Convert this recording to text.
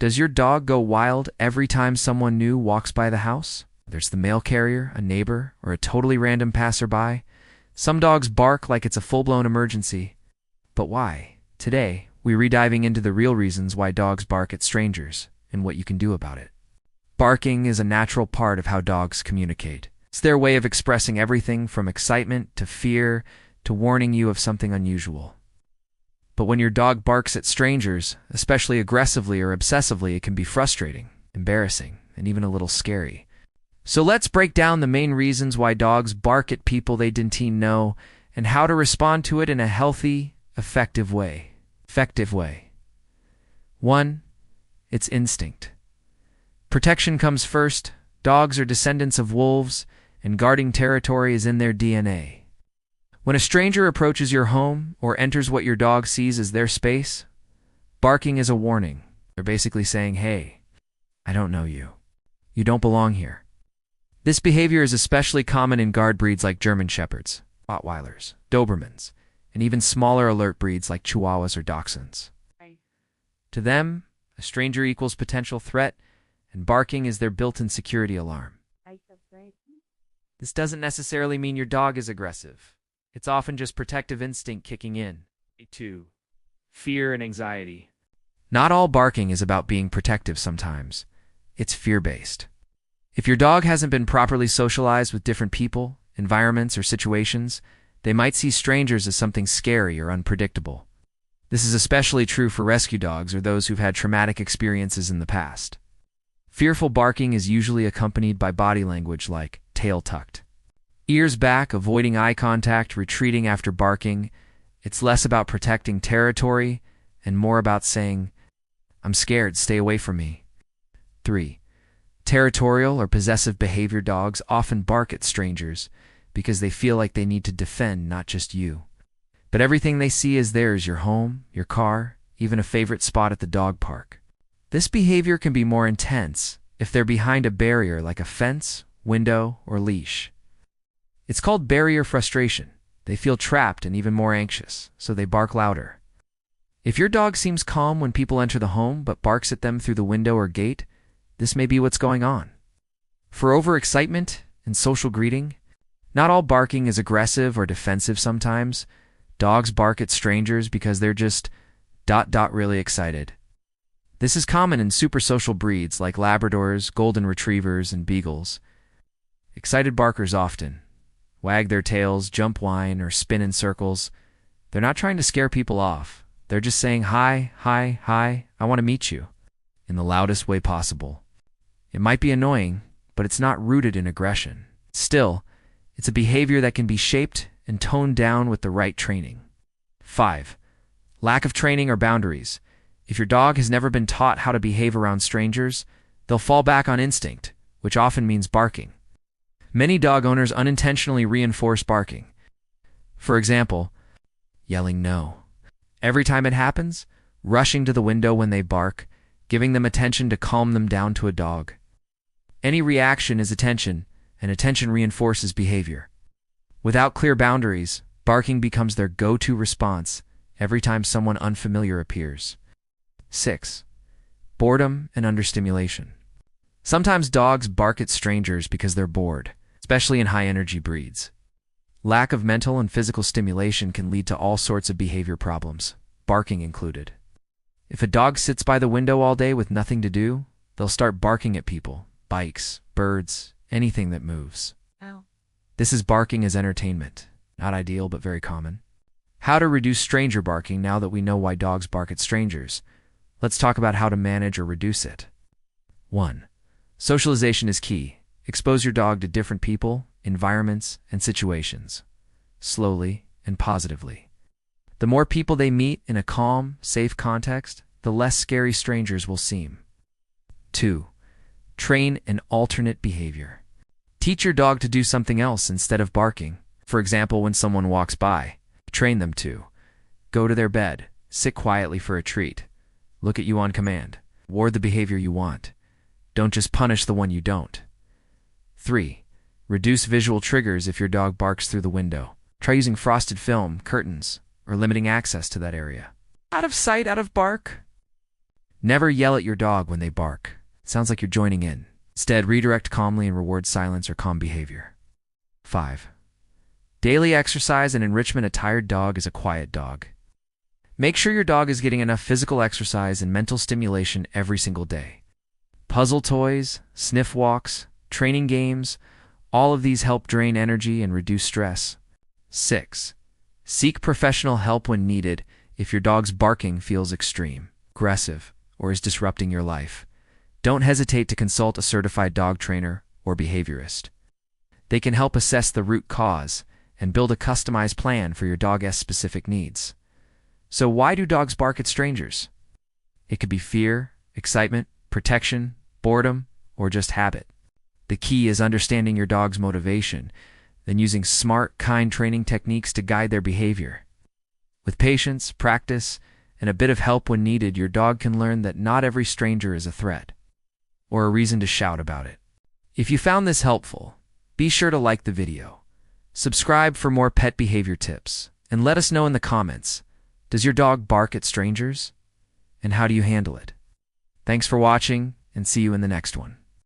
Does your dog go wild every time someone new walks by the house? There's the mail carrier, a neighbor, or a totally random passerby. Some dogs bark like it's a full-blown emergency. But why? Today, we're rediving into the real reasons why dogs bark at strangers and what you can do about it. Barking is a natural part of how dogs communicate. It's their way of expressing everything from excitement to fear to warning you of something unusual. But when your dog barks at strangers, especially aggressively or obsessively, it can be frustrating, embarrassing, and even a little scary. So let's break down the main reasons why dogs bark at people they didn't know and how to respond to it in a healthy, effective way. 1. It's instinct. Protection comes first. Dogs are descendants of wolves, and guarding territory is in their DNA. When a stranger approaches your home or enters what your dog sees as their space, barking is a warning. They're basically saying, "Hey, I don't know you. You don't belong here." This behavior is especially common in guard breeds like German Shepherds, Rottweilers, Dobermans, and even smaller alert breeds like Chihuahuas or Dachshunds. To them, a stranger equals potential threat, and barking is their built-in security alarm. This doesn't necessarily mean your dog is aggressive. It's often just protective instinct kicking in. 2. Fear and anxiety. Not all barking is about being protective sometimes. It's fear-based. If your dog hasn't been properly socialized with different people, environments, or situations, they might see strangers as something scary or unpredictable. This is especially true for rescue dogs or those who've had traumatic experiences in the past. Fearful barking is usually accompanied by body language like tail tucked, ears back, avoiding eye contact, retreating after barking. It's less about protecting territory and more about saying, "I'm scared, stay away from me." 3. Territorial or possessive behavior. Dogs often bark at strangers because they feel like they need to defend not just you, but everything they see as theirs: your home, your car, even a favorite spot at the dog park. This behavior can be more intense if they're behind a barrier like a fence, window, or leash. It's called barrier frustration. They feel trapped and even more anxious, so they bark louder. If your dog seems calm when people enter the home but barks at them through the window or gate, this may be what's going on. For overexcitement and social greeting, not all barking is aggressive or defensive. Sometimes dogs bark at strangers because they're just ... really excited. This is common in super social breeds like Labradors, Golden Retrievers, and Beagles. Excited barkers often wag their tails, jump, whine, or spin in circles. They're not trying to scare people off. They're just saying, "Hi, hi, hi, I want to meet you," in the loudest way possible. It might be annoying, but it's not rooted in aggression. Still, it's a behavior that can be shaped and toned down with the right training. 5. Lack of training or boundaries. If your dog has never been taught how to behave around strangers, they'll fall back on instinct, which often means barking. Many dog owners unintentionally reinforce barking. For example, yelling no every time it happens, rushing to the window when they bark, giving them attention to calm them down. To a dog, any reaction is attention, and attention reinforces behavior. Without clear boundaries, barking becomes their go-to response every time someone unfamiliar appears. 6. Boredom and understimulation. Sometimes dogs bark at strangers because they're bored, especially in high-energy breeds. Lack of mental and physical stimulation can lead to all sorts of behavior problems, barking included. If a dog sits by the window all day with nothing to do, they'll start barking at people, bikes, birds, anything that moves. Ow. This is barking as entertainment. Not ideal, but very common. How to reduce stranger barking. Now that we know why dogs bark at strangers, let's talk about how to manage or reduce it. 1. Socialization is key. Expose your dog to different people, environments, and situations, slowly and positively. The more people they meet in a calm, safe context, the less scary strangers will seem. 2. Train an alternate behavior. Teach your dog to do something else instead of barking. For example, when someone walks by, train them to go to their bed, sit quietly for a treat, look at you on command, reward the behavior you want. Don't just punish the one you don't. 3. Reduce visual triggers. If your dog barks through the window, try using frosted film, curtains, or limiting access to that area. Out of sight, out of bark. Never yell at your dog when they bark. It sounds like you're joining in. Instead, redirect calmly and reward silence or calm behavior. 5. Daily exercise and enrichment. A tired dog is a quiet dog. Make sure your dog is getting enough physical exercise and mental stimulation every single day. Puzzle toys, sniff walks, training games, all of these help drain energy and reduce stress. 6. Seek professional help when needed if your dog's barking feels extreme, aggressive, or is disrupting your life. Don't hesitate to consult a certified dog trainer or behaviorist. They can help assess the root cause and build a customized plan for your dog's specific needs. So why do dogs bark at strangers? It could be fear, excitement, protection, boredom, or just habit. The key is understanding your dog's motivation, then using smart, kind training techniques to guide their behavior. With patience, practice, and a bit of help when needed, your dog can learn that not every stranger is a threat or a reason to shout about it. If you found this helpful, be sure to like the video, subscribe for more pet behavior tips, and let us know in the comments, does your dog bark at strangers? And how do you handle it? Thanks for watching, and see you in the next one.